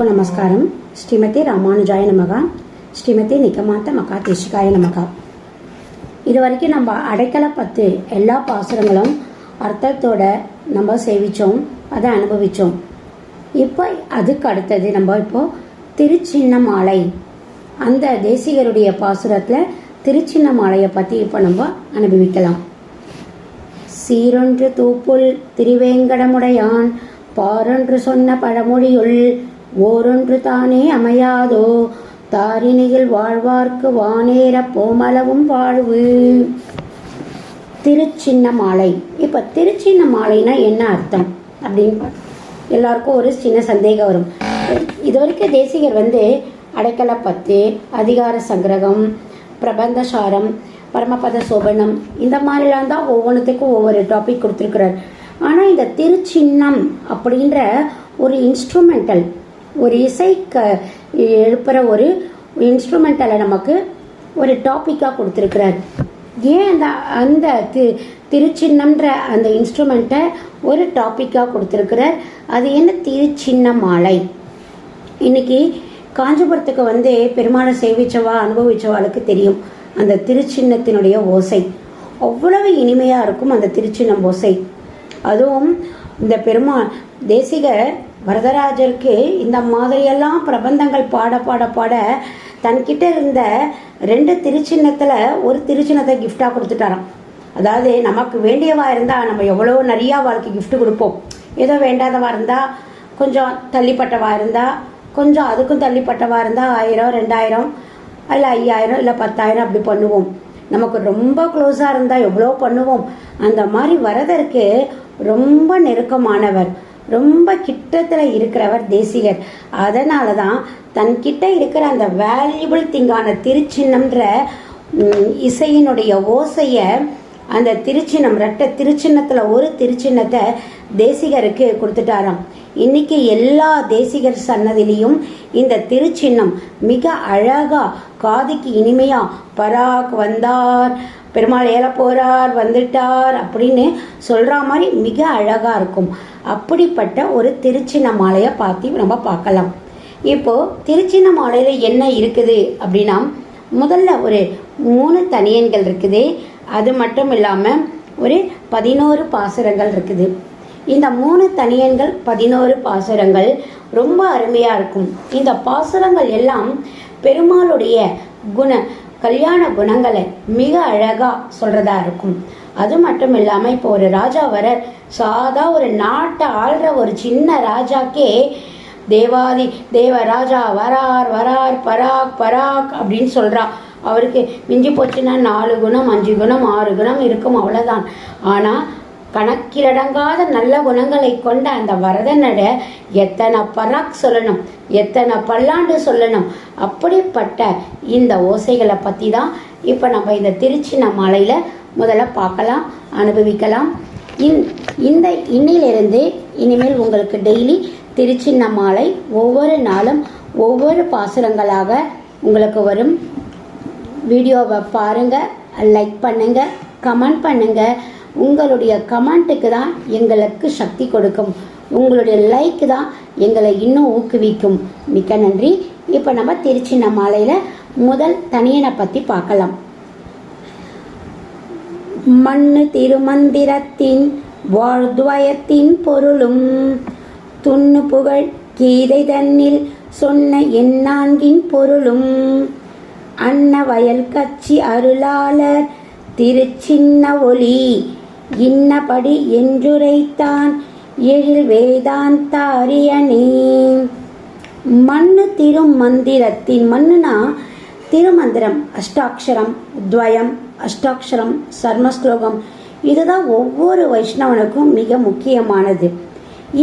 எல்லாருக்கும் நமஸ்காரம். ஸ்ரீமதி ராமானுஜாய நமகா, ஸ்ரீமதி நிகமாந்த மகாதேசிகாய நமகா. இது வரைக்கும் நம்ம அடைக்கல 10 எல்லா பாசுரங்களும் அர்த்தத்தோட நம்ம சேவிச்சோம், அதை அனுபவிச்சோம். இப்போ அதுக்கு அடுத்தது நம்ம இப்போ திருச்சின்னமாலை, அந்த தேசிகருடைய பாசுரத்தில் திருச்சின்னமாலையை பற்றி இப்போ நம்ம அனுபவிக்கலாம். சீரொன்று தூப்புல் திருவேங்கடமுடையான் பாரொன்று சொன்ன பழமொழியுள் ஓரொன்று தானே அமையாதோ தாரிணியில் வாழ்வார்க்கு வானேற போமளவும் வாழ்வு. திருச்சின்னமாலை. இப்போ திருச்சின்னமாலைனா என்ன அர்த்தம் அப்படின்னு எல்லாருக்கும் ஒரு சின்ன சந்தேகம் வரும். இது வரைக்கும் தேசிகர் அடைக்கல 10, அதிகார சங்கிரகம், பிரபந்தசாரம், பரமபத சோபனம், இந்த மாதிரிலாம் தான் ஒவ்வொன்றுத்துக்கும் ஒவ்வொரு டாபிக் கொடுத்துருக்கிறார். ஆனால் இந்த திருச்சின்னம் அப்படின்ற ஒரு இன்ஸ்ட்ருமெண்டல், ஒரு இசைக்கு எழுப்புகிற ஒரு இன்ஸ்ட்ருமெண்டலை நமக்கு ஒரு டாப்பிக்காக கொடுத்துருக்கிறார். ஏன் அந்த திருச்சின்னம்ன்ற அந்த இன்ஸ்ட்ருமெண்ட்டை ஒரு டாப்பிக்காக கொடுத்துருக்கிறார்? அது என்ன திருச்சின்னமாலை? இன்னைக்கு காஞ்சிபுரத்துக்கு பெருமாளை சேவிச்சவா அனுபவிச்சவாளுக்கு தெரியும் அந்த திருச்சின்னத்தினுடைய ஓசை அவ்வளவு இனிமையாக இருக்கும். அந்த திருச்சின்னம் ஓசை, அதுவும் இந்த பெருமாள் தேசிகர் வரதராஜருக்கு இந்த மாதிரியெல்லாம் பிரபந்தங்கள் பாட பாட பாட தன்கிட்ட இருந்த 2 திருச்சின்னத்தில் ஒரு திருச்சின்னத்தை கிஃப்டாக கொடுத்துட்டாராம். அதாவது நமக்கு வேண்டியவா இருந்தால் நம்ம எவ்வளோ நிறையா வாழ்க்கை கிஃப்ட் கொடுப்போம். ஏதோ வேண்டாதவா இருந்தால், கொஞ்சம் தள்ளிப்பட்டவா இருந்தால், கொஞ்சம் அதுக்கும் தள்ளிப்பட்டவா இருந்தால் 1000, 2000, இல்லை 5000, இல்லை 10,000 அப்படி பண்ணுவோம். நமக்கு ரொம்ப க்ளோஸாக இருந்தால் எவ்வளோ பண்ணுவோம். அந்த மாதிரி வரதற்கு ரொம்ப நெருக்கமானவர், ரொம்ப கிட்டத்தில் இருக்கிறவர் தேசிகர். அதனால தான் தன்கிட்ட இருக்கிற அந்த வேல்யூபிள் திங்கான திருச்சின்னம்ன்ற இசையினுடைய ஓசையை அந்த திருச்சின்னம், 2 திருச்சின்னத்தில் ஒரு திருச்சின்னத்தை தேசிகருக்கு கொடுத்துட்டாராம். இன்னைக்கு எல்லா தேசிகர் சன்னதிலையும் இந்த திருச்சின்னம் மிக அழகா, காதுக்கு இனிமையா, பராக் வந்தார், பெருமாள் ஏல போறார், வந்துட்டார் அப்படின்னு சொல்ற மாதிரி மிக அழகா இருக்கும். அப்படிப்பட்ட ஒரு திருச்சின்னமாலையை பார்த்து நம்ம பார்க்கலாம். இப்போ திருச்சின்னமாலையில என்ன இருக்குது அப்படின்னா, முதல்ல ஒரு 3 தனியன்கள் இருக்குது. அது மட்டும் இல்லாமல் ஒரு 11 பாசுரங்கள் இருக்குது. இந்த 3 தனியன்கள் 11 பாசுரங்கள் ரொம்ப அருமையாக இருக்கும். இந்த பாசுரங்கள் எல்லாம் பெருமாளுடைய கல்யாண குணங்களை மிக அழகாக சொல்கிறதா இருக்கும். அது மட்டும் இல்லாமல் இப்போ ஒரு ராஜா சாதா ஒரு நாட்டை ஆள்ற ஒரு சின்ன ராஜாக்கே தேவ ராஜா வரார் வரார் பராக் பராக் அப்படின்னு சொல்கிறா. அவருக்கு மிஞ்சி போச்சுன்னா 4 குணம், 5 குணம், 6 குணம் இருக்கும், அவ்வளோதான். ஆனால் கணக்கிலடங்காத நல்ல குணங்களை கொண்ட அந்த வரதனோட எத்தனை பராக் சொல்லணும், எத்தனை பல்லாண்டு சொல்லணும். அப்படிப்பட்ட இந்த ஓசைகளை பற்றி தான் இப்போ நம்ம இந்த திருச்சின்னமாலையில் முதல்ல பார்க்கலாம், அனுபவிக்கலாம். இந்த இன்னிலிருந்து இனிமேல் உங்களுக்கு டெய்லி திருச்சின்னமாலை ஒவ்வொரு நாளும் ஒவ்வொரு பாசுரங்களாக உங்களுக்கு வரும். வீடியோவை பாருங்கள், லைக் பண்ணுங்கள், கமெண்ட் பண்ணுங்கள். உங்களுடைய கமெண்ட்டுக்கு தான் எங்களுக்கு சக்தி கொடுக்கும். உங்களுடைய லைக் தான் எங்களை இன்னும் ஊக்குவிக்கும். மிக்க நன்றி. இப்போ நம்ம திருச்சின்னமாலையில் முதல் தனியனை பற்றி பார்க்கலாம். மண்ணு திருமந்திரத்தின் வாழ்துவயத்தின் பொருளும் துண்ணு புகழ் கீதை தன்னில் சொன்ன எண்ணான்கின் பொருளும் அன்ன வயல் கட்சி அருளாளர் திருச்சின்ன ஒளி இன்னபடி என்றுரைத்தான் எழில் வேதாந்த அரியணே. மண்ணு திருமந்திரத்தின், மண்ணுனா திருமந்திரம், அஷ்டாட்சரம், துவயம், அஷ்டாட்சரம், சர்மஸ்லோகம், இதுதான் ஒவ்வொரு வைஷ்ணவனுக்கும் மிக முக்கியமானது.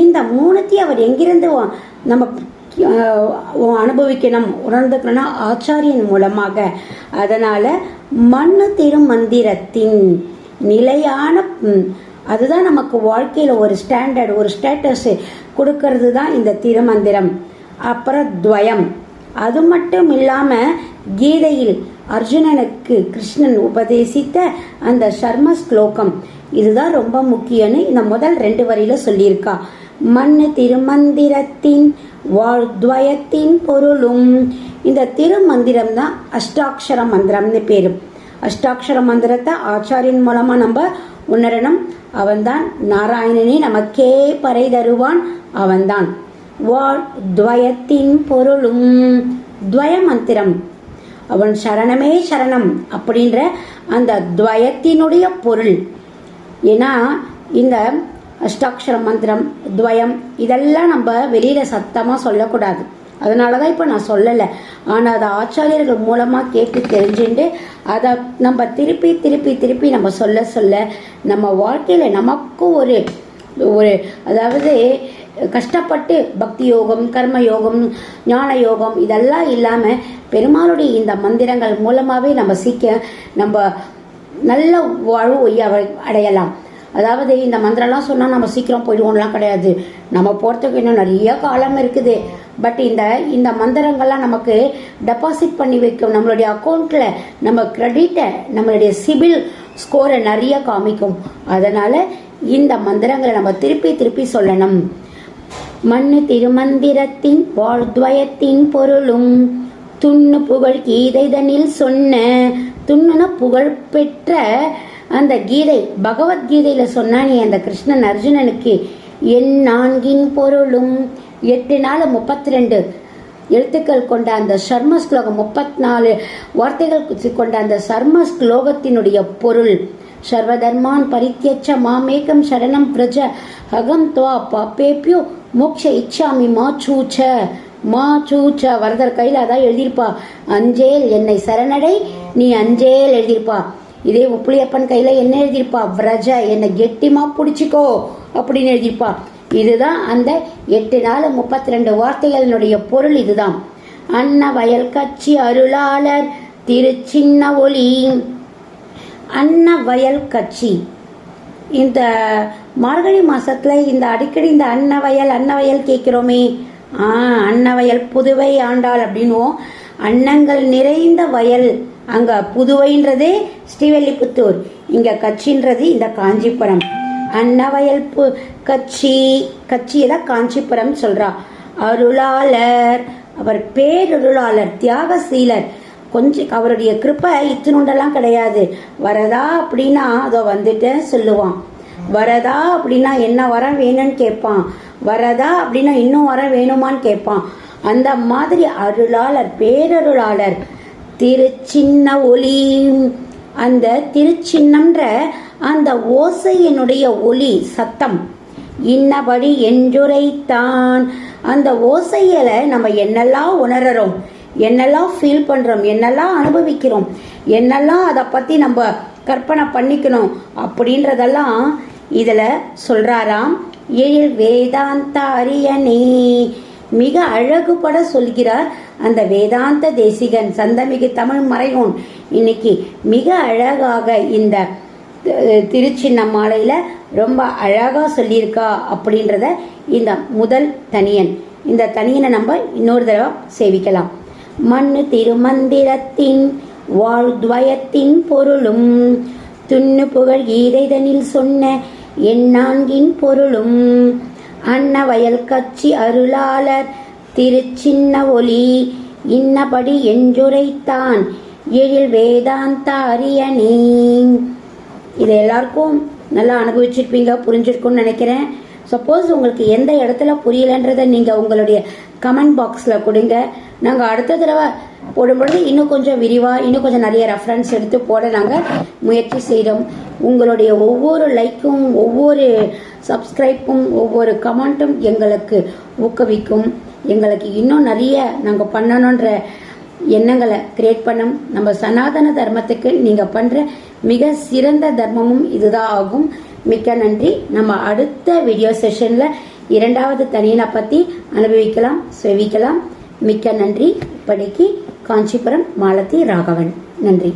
இந்த 3 அவர் எங்கிருந்து நம்ம அனுபவிக்கணும், உணர்ந்துக்கணும்னா ஆச்சாரியன் மூலமாக. அதனால் மண்ணு திருமந்திரத்தின் நிலையான, அதுதான் நமக்கு வாழ்க்கையில் ஒரு ஸ்டாண்டர்ட், ஒரு ஸ்டேட்டஸ் கொடுக்கறது தான் இந்த திருமந்திரம். அப்புறம் துவயம், அது மட்டும் இல்லாமல் கீதையில் அர்ஜுனனுக்கு கிருஷ்ணன் உபதேசித்த அந்த சர்ம ஸ்லோகம், இதுதான் ரொம்ப முக்கியம்னு இந்த முதல் 2 வரியில சொல்லியிருக்கா. மண்ணு திருமந்திரத்தின் வாழ்த்வயத்தின் பொருளும். இந்த திருமந்திரம் தான் அஷ்டாட்சர மந்திரம்னு பேரு. அஷ்டாட்சர மந்திரத்தை ஆச்சாரியின் மூலமா நம்ம உணரணும். அவன்தான் நாராயணனே நமக்கே பறை தருவான். அவன்தான் வாழ்த்வயத்தின் பொருளும். துவய மந்திரம், அவன் சரணமே சரணம் அப்படின்ற அந்த துவயத்தினுடைய பொருள். ஏன்னா இந்த அஷ்டாட்சர மந்திரம், துவயம் இதெல்லாம் நம்ம வெளியில சத்தமா சொல்லக்கூடாது. அதனாலதான் இப்ப நான் சொல்லலை. ஆனா அதை ஆச்சாரியர்கள் மூலமா கேட்டு தெரிஞ்சுட்டு அதை நம்ம திருப்பி திருப்பி திருப்பி நம்ம சொல்ல சொல்ல நம்ம வாழ்க்கையில நமக்கு ஒரு ஒரு அதாவது கஷ்டப்பட்டு பக்தி யோகம், கர்ம யோகம், ஞான யோகம் இதெல்லாம் இல்லாம பெருமாளுடைய இந்த மந்திரங்கள் மூலமாவே நம்ம நல்ல வாழ்வு அடையலாம். அதாவது இந்த மந்திரம்லாம் சொன்னால் நம்ம சீக்கிரம் போயிடுவோம்லாம் கிடையாது. நம்ம போகிறதுக்கு இன்னும் நிறைய காலம் இருக்குது. பட் இந்த மந்திரங்கள்லாம் நமக்கு டெபாசிட் பண்ணி வைக்கும். நம்மளுடைய அக்கௌண்ட்ல நம்ம கிரெடிட்டை, நம்மளுடைய சிபில் ஸ்கோரை நிறைய காமிக்கும். அதனால இந்த மந்திரங்களை நம்ம திருப்பி திருப்பி சொல்லணும். மண்ணு திருமந்திரத்தின் வாழ்த்வயத்தின் பொருளும் துண்ணு புகழ் கீதைதனில் சொன்ன. துண்ணுன புகழ் பெற்ற அந்த கீதை, பகவத்கீதையில சொன்னானே அந்த கிருஷ்ணன் அர்ஜுனனுக்கு என் நான்கின் பொருளும். 8 நாள் 32 எழுத்துக்கள் கொண்ட அந்த சர்ம ஸ்லோகம், 34 வார்த்தைகள் கொண்ட அந்த சர்ம ஸ்லோகத்தினுடைய பொருள். சர்வதர்மான் பரித்யச்ச மாமேகம் சரணம் பிரஜ அகம் துவா பாப்பேப்யோ மோக்ஷ இச்சாமி மா சூச்ச. வரதர் கையில் அதான் எழுதியிருப்பா, அஞ்சேல் என்னை சரணடை நீ அஞ்சேல் எழுதியிருப்பா. இதே உப்புளியப்பன் கையில என்ன எழுதியிருப்பா, விரஜ என்னை கெட்டிமா பிடிச்சிக்கோ அப்படின்னு எழுதியிருப்பா. இதுதான் அந்த 8 நாள் 32 வார்த்தைகளினுடைய பொருள். இதுதான் அன்ன வயல் கட்சி அருளாளர் திருச்சின்ன ஒளி. அன்ன வயல் கட்சி இந்த மார்கழி மாசத்துல இந்த அடிக்கடி இந்த அன்னவயல் கேட்கிறோமே. அன்னவயல் புதுவை ஆண்டாள் அப்படின்னுவோம். அன்னங்கள் நிறைந்த வயல். அங்க புதுவைன்றதே ஸ்ரீவெல்லிபுத்தூர், இங்க கட்சின்றது இந்த காஞ்சிபுரம். அன்னவயல் கட்சியதான் காஞ்சிபுரம் சொல்றா. அருளாளர், அவர் பேரருளாளர், தியாகசீலர். கொஞ்சம் அவருடைய கிருப்பை இத்தினுண்டெல்லாம் கிடையாது. வரதா அப்படின்னா அதோ வந்துட்டேன் சொல்லுவான். வரதா அப்படின்னா என்ன வரம் வேணும்னு கேட்பான். வரதா அப்படின்னா இன்னும் வரம் வேணுமான்னு கேட்பான். அந்த மாதிரி அருளாளர், பேரருளாளர். திருச்சின்ன ஒளி, அந்த திருச்சின்னம்ன்ற அந்த ஓசையினுடைய ஒளி சத்தம். இன்னபடி என்றுரைத்தான். அந்த ஓசையில நம்ம என்னெல்லாம் உணர்றோம், என்னெல்லாம் ஃபீல் பண்றோம், என்னெல்லாம் அனுபவிக்கிறோம், என்னெல்லாம் அதை பத்தி நம்ம கற்பனை பண்ணிக்கணும் அப்படின்றதெல்லாம் இதுல சொல்றாராம். எழில் வேதாந்த அரியணே, மிக அழகுபட சொல்கிறார் அந்த வேதாந்த தேசிகன், சந்தமிகு தமிழ் மறையோன். இன்னைக்கு மிக அழகாக இந்த திருச்சின்னமாலையில ரொம்ப அழகா சொல்லியிருக்கா அப்படின்றத இந்த முதல் தனியன். இந்த தனியனை நம்ம இன்னொரு தடவை சேவிக்கலாம். மண்ணு திருமந்திரத்தின் வாழ்த்வயத்தின் பொருளும் துண்ணு புகழ் கீதைதனில் சொன்ன என் நான்கின் பொருளும். அன்ன வயல் கட்சி அருளாளர் திருச்சின்ன ஒளி. இன்னபடி என்றுரைத்தான் எழில் வேதாந்த அரியணே. இதை எல்லாருக்கும் நல்லா அனுபவிச்சிருப்பீங்க, புரிஞ்சிருக்கும்னு நினைக்கிறேன். சப்போஸ் உங்களுக்கு எந்த இடத்துல புரியலன்றதை நீங்கள் உங்களுடைய கமெண்ட் பாக்ஸில் கொடுங்க. நாங்கள் அடுத்த தடவை போடும்பொழுது இன்னும் கொஞ்சம் விரிவாக, இன்னும் கொஞ்சம் நிறைய ரெஃபரன்ஸ் எடுத்து போட நாங்கள் முயற்சி செய்கிறோம். உங்களுடைய ஒவ்வொரு லைக்கும், ஒவ்வொரு சப்ஸ்கிரைப்பும், ஒவ்வொரு கமெண்ட்டும் எங்களுக்கு ஊக்குவிக்கும். எங்களுக்கு இன்னும் நிறைய நாங்கள் பண்ணணுன்ற எண்ணங்களை கிரியேட் பண்ணும். நம்ம சனாதன தர்மத்துக்கு நீங்கள் பண்ணுற மிக சிறந்த தர்மமும் இதுதான் ஆகும். மிக்க நன்றி. நம்ம அடுத்த வீடியோ செஷனில் 2வது தனியனை பற்றி அனுபவிக்கலாம், செவிக்கலாம். மிக்க நன்றி. இப்படிக்கு காஞ்சிபுரம் மாலதி ராகவன். நன்றி.